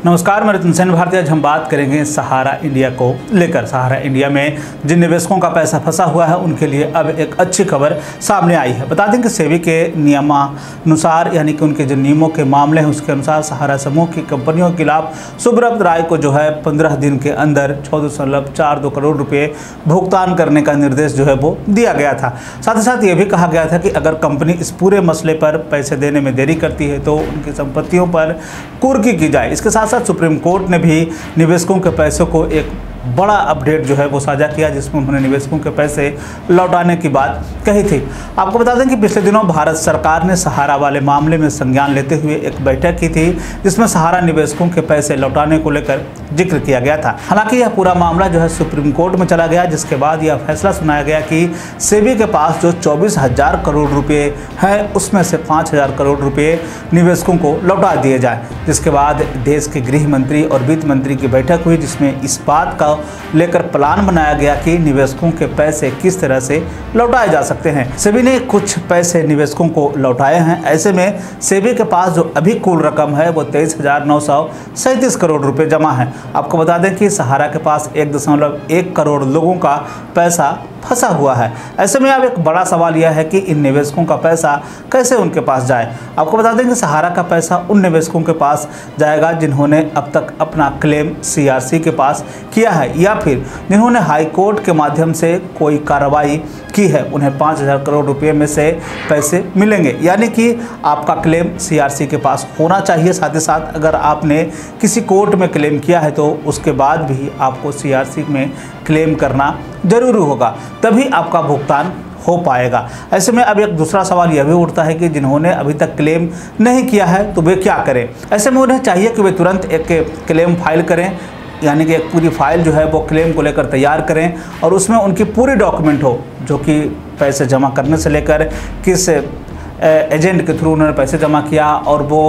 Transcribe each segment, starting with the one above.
नमस्कार, मैं रतन सेन भारती। आज हम बात करेंगे सहारा इंडिया को लेकर। सहारा इंडिया में जिन निवेशकों का पैसा फंसा हुआ है उनके लिए अब एक अच्छी खबर सामने आई है। बता दें कि सेबी के नियमानुसार यानी कि उनके जो नियमों के मामले हैं उसके अनुसार सहारा समूह की कंपनियों के खिलाफ सुब्रत राय को जो है 15 दिन के अंदर 14.42 करोड़ रुपये भुगतान करने का निर्देश जो है वो दिया गया था। साथ ही साथ ये भी कहा गया था कि अगर कंपनी इस पूरे मसले पर पैसे देने में देरी करती है तो उनकी संपत्तियों पर कुर्की की जाए। इसके साथ साथ सुप्रीम कोर्ट ने भी निवेशकों के पैसों को एक बड़ा अपडेट जो है वो साझा किया, जिसमें उन्होंने निवेशकों के पैसे लौटाने की बात कही थी। आपको बता दें कि पिछले दिनों भारत सरकार ने सहारा वाले मामले में संज्ञान लेते हुए एक बैठक की थी, जिसमें सहारा निवेशकों के पैसे लौटाने को लेकर जिक्र किया गया था। हालांकि यह पूरा मामला जो है सुप्रीम कोर्ट में चला गया, जिसके बाद यह फैसला सुनाया गया कि सेबी के पास जो 24,000 करोड़ रुपये है उसमें से 5,000 करोड़ रुपये निवेशकों को लौटा दिए जाए। जिसके बाद देश के गृह मंत्री और वित्त मंत्री की बैठक हुई, जिसमें इस बात का लेकर प्लान बनाया गया कि निवेशकों के पैसे किस तरह से लौटाए जा सकते हैं। सेबी ने कुछ पैसे निवेशकों को लौटाए हैं। ऐसे में सेबी के पास जो अभी कुल रकम है वो 23,937 करोड़ रुपए जमा है। आपको बता दें कि सहारा के पास 1.1 करोड़ लोगों का पैसा फंसा हुआ है। ऐसे में अब एक बड़ा सवाल यह है कि इन निवेशकों का पैसा कैसे उनके पास जाए। आपको बता दें कि सहारा का पैसा उन निवेशकों के पास जाएगा जिन्होंने अब तक अपना क्लेम सीआरसी के पास किया है या फिर जिन्होंने हाई कोर्ट के माध्यम से कोई कार्रवाई की है, उन्हें 5,000 करोड़ रुपये में से पैसे मिलेंगे। यानी कि आपका क्लेम सीआरसी के पास होना चाहिए। साथ ही साथ अगर आपने किसी कोर्ट में क्लेम किया है तो उसके बाद भी आपको सीआरसी में क्लेम करना जरूरी होगा, तभी आपका भुगतान हो पाएगा। ऐसे में अब एक दूसरा सवाल यह भी उठता है कि जिन्होंने अभी तक क्लेम नहीं किया है तो वे क्या करें। ऐसे में उन्हें चाहिए कि वे तुरंत एक क्लेम फाइल करें, यानी कि एक पूरी फाइल जो है वो क्लेम को लेकर तैयार करें और उसमें उनकी पूरी डॉक्यूमेंट हो, जो कि पैसे जमा करने से लेकर किस एजेंट के थ्रू उन्होंने पैसे जमा किया और वो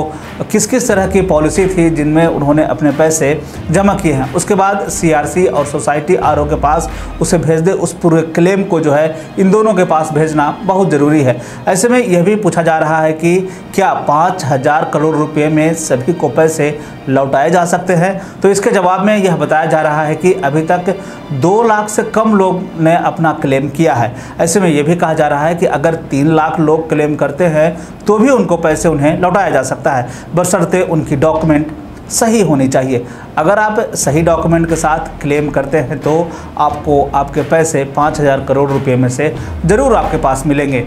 किस किस तरह की पॉलिसी थी जिनमें उन्होंने अपने पैसे जमा किए हैं। उसके बाद सीआरसी और सोसाइटी आरओ के पास उसे भेज दे। उस पूरे क्लेम को जो है इन दोनों के पास भेजना बहुत ज़रूरी है। ऐसे में यह भी पूछा जा रहा है कि क्या 5,000 करोड़ रुपये में सभी को पैसे लौटाए जा सकते हैं। तो इसके जवाब में यह बताया जा रहा है कि अभी तक 2 लाख से कम लोग ने अपना क्लेम किया है। ऐसे में यह भी कहा जा रहा है कि अगर 3 लाख लोग क्लेम करते हैं तो भी उनको पैसे उन्हें लौटाया जा सकता है, बशर्ते उनकी डॉक्यूमेंट सही होनी चाहिए। अगर आप सही डॉक्यूमेंट के साथ क्लेम करते हैं तो आपको आपके पैसे 5,000 करोड़ रुपये में से ज़रूर आपके पास मिलेंगे।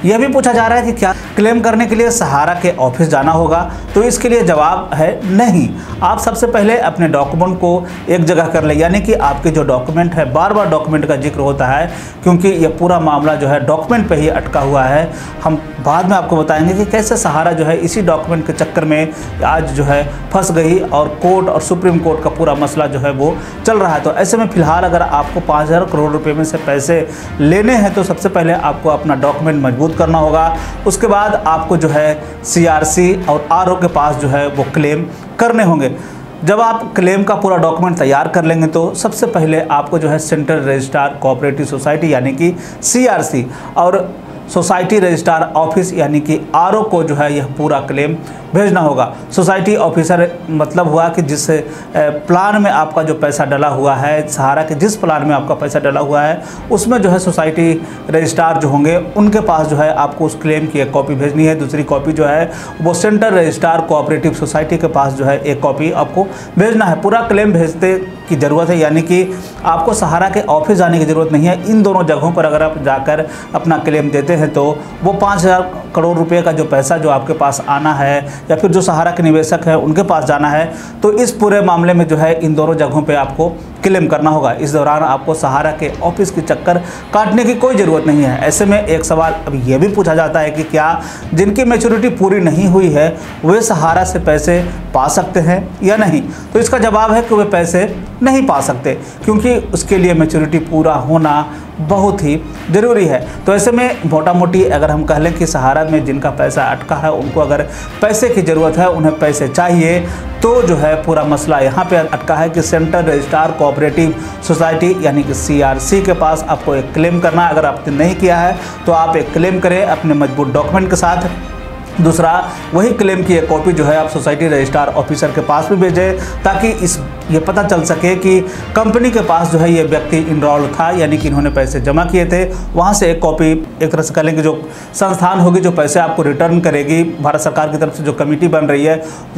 यह भी पूछा जा रहा है कि क्या क्लेम करने के लिए सहारा के ऑफिस जाना होगा, तो इसके लिए जवाब है नहीं। आप सबसे पहले अपने डॉक्यूमेंट को एक जगह कर लें, यानी कि आपके जो डॉक्यूमेंट है, बार बार डॉक्यूमेंट का जिक्र होता है क्योंकि यह पूरा मामला जो है डॉक्यूमेंट पे ही अटका हुआ है। हम बाद में आपको बताएंगे कि कैसे सहारा जो है इसी डॉक्यूमेंट के चक्कर में आज जो है फंस गई और कोर्ट और सुप्रीम कोर्ट का पूरा मसला जो है वो चल रहा है। तो ऐसे में फिलहाल अगर आपको 5,000 करोड़ रुपये में से पैसे लेने हैं तो सबसे पहले आपको अपना डॉक्यूमेंट मजबूत करना होगा। उसके बाद आपको जो है सीआरसी और आरओ के पास जो है वो क्लेम करने होंगे। जब आप क्लेम का पूरा डॉक्यूमेंट तैयार कर लेंगे तो सबसे पहले आपको जो है सेंट्रल रजिस्ट्रार कोऑपरेटिव सोसाइटी यानी कि सीआरसी और सोसाइटी रजिस्ट्रार ऑफिस यानी कि आरओ को जो है यह पूरा क्लेम भेजना होगा। सोसाइटी ऑफिसर मतलब हुआ कि जिस प्लान में आपका जो पैसा डला हुआ है, सहारा के जिस प्लान में आपका पैसा डला हुआ है उसमें जो है सोसाइटी रजिस्ट्रार जो होंगे उनके पास जो है आपको उस क्लेम की एक कॉपी भेजनी है। दूसरी कॉपी जो है वो सेंट्रल रजिस्ट्रार कोऑपरेटिव सोसाइटी के पास जो है एक कॉपी आपको भेजना है। पूरा क्लेम भेजते की ज़रूरत है, यानी कि आपको सहारा के ऑफिस जाने की ज़रूरत नहीं है। इन दोनों जगहों पर अगर आप जाकर अपना क्लेम देते हैं तो वो 5,000 करोड़ रुपए का जो पैसा जो आपके पास आना है या फिर जो सहारा के निवेशक हैं उनके पास जाना है, तो इस पूरे मामले में जो है इन दोनों जगहों पे आपको क्लेम करना होगा। इस दौरान आपको सहारा के ऑफिस की चक्कर काटने की कोई ज़रूरत नहीं है। ऐसे में एक सवाल अब यह भी पूछा जाता है कि क्या जिनकी मैच्योरिटी पूरी नहीं हुई है वे सहारा से पैसे पा सकते हैं या नहीं। तो इसका जवाब है कि वे पैसे नहीं पा सकते, क्योंकि उसके लिए मैच्योरिटी पूरा होना बहुत ही ज़रूरी है। तो ऐसे में मोटा मोटी अगर हम कह लें कि सहारा में जिनका पैसा अटका है उनको अगर पैसे की ज़रूरत है, उन्हें पैसे चाहिए, तो जो है पूरा मसला यहाँ पे अटका है कि सेंट्रल रजिस्ट्रार कोऑपरेटिव सोसाइटी यानी कि सीआरसी के पास आपको एक क्लेम करना है। अगर आपने नहीं किया है तो आप एक क्लेम करें अपने मजबूत डॉक्यूमेंट के साथ। दूसरा, वही क्लेम की एक कॉपी जो है आप सोसाइटी रजिस्ट्रार ऑफिसर के पास भी भेजें, ताकि ये पता चल सके कि कंपनी के पास जो है ये व्यक्ति इनरोल था, यानी कि इन्होंने पैसे जमा किए थे। वहाँ से एक कॉपी, एक तरह से कह लें कि जो संस्थान होगी जो पैसे आपको रिटर्न करेगी, भारत सरकार की तरफ से जो कमेटी बन रही है,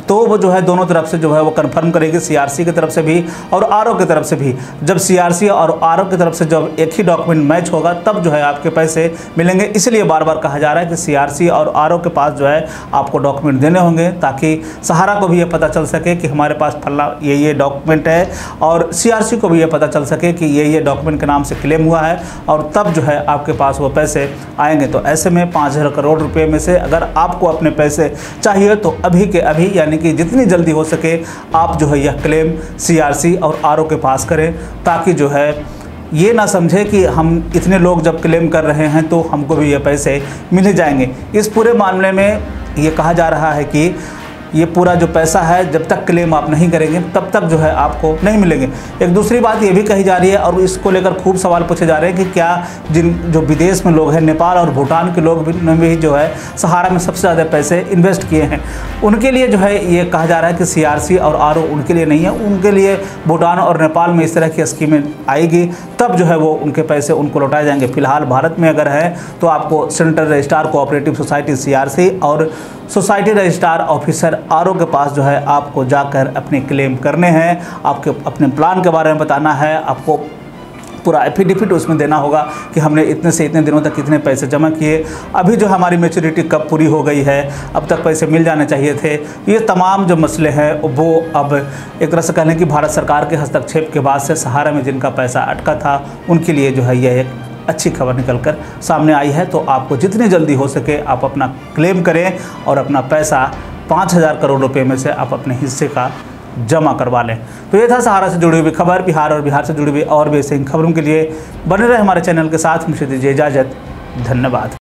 तो वो जो है दोनों तरफ से जो है वो कन्फर्म करेगी, CRC की तरफ से भी और RO की तरफ से भी। जब CRC और RO की तरफ से जब एक ही डॉक्यूमेंट मैच होगा तब जो है आपके पैसे मिलेंगे। इसलिए बार बार कहा जा रहा है कि CRC और RO के पास जो है आपको डॉक्यूमेंट देने होंगे, ताकि सहारा को भी ये पता चल सके कि हमारे पास फला ये डॉक्यूमेंट है, और CRC को भी ये पता चल सके कि ये डॉक्यूमेंट के नाम से क्लेम हुआ है, और तब जो है आपके पास वो पैसे आएंगे। तो ऐसे में 5,000 करोड़ रुपए में से अगर आपको अपने पैसे चाहिए तो अभी के अभी, यानी कि जितनी जल्दी हो सके आप जो है यह क्लेम CRC और RO के पास करें, ताकि जो है ये ना समझे कि हम इतने लोग जब क्लेम कर रहे हैं तो हमको भी ये पैसे मिल जाएंगे। इस पूरे मामले में ये कहा जा रहा है कि ये पूरा जो पैसा है जब तक क्लेम आप नहीं करेंगे तब तक जो है आपको नहीं मिलेंगे। एक दूसरी बात ये भी कही जा रही है, और इसको लेकर खूब सवाल पूछे जा रहे हैं कि क्या जो विदेश में लोग हैं, नेपाल और भूटान के लोग भी जो है सहारा में सबसे ज़्यादा पैसे इन्वेस्ट किए हैं, उनके लिए जो है ये कहा जा रहा है कि CRC और RO उनके लिए नहीं है, उनके लिए भूटान और नेपाल में इस तरह की स्कीमें आएगी तब जो है वो उनके पैसे उनको लौटाए जाएंगे। फिलहाल भारत में अगर है तो आपको central registrar cooperative society CRC और सोसाइटी रजिस्ट्रार ऑफिसर RO के पास जो है आपको जाकर अपने क्लेम करने हैं, आपके अपने प्लान के बारे में बताना है, आपको पूरा एफिडेविट उसमें देना होगा कि हमने इतने से इतने दिनों तक कितने पैसे जमा किए, अभी जो हमारी मैच्योरिटी कब पूरी हो गई है, अब तक पैसे मिल जाने चाहिए थे। ये तमाम जो मसले हैं वो अब एक तरह से कह लें कि भारत सरकार के हस्तक्षेप के बाद से सहारा में जिनका पैसा अटका था उनके लिए जो है यह एक अच्छी खबर निकलकर सामने आई है। तो आपको जितनी जल्दी हो सके आप अपना क्लेम करें और अपना पैसा 5,000 करोड़ रुपए में से आप अपने हिस्से का जमा करवा लें। तो ये था सहारा से जुड़ी हुई खबर। बिहार और बिहार से जुड़ी हुई और भी ऐसी खबरों के लिए बने रहे हमारे चैनल के साथ। मुझे दीजिए इजाज़त। धन्यवाद।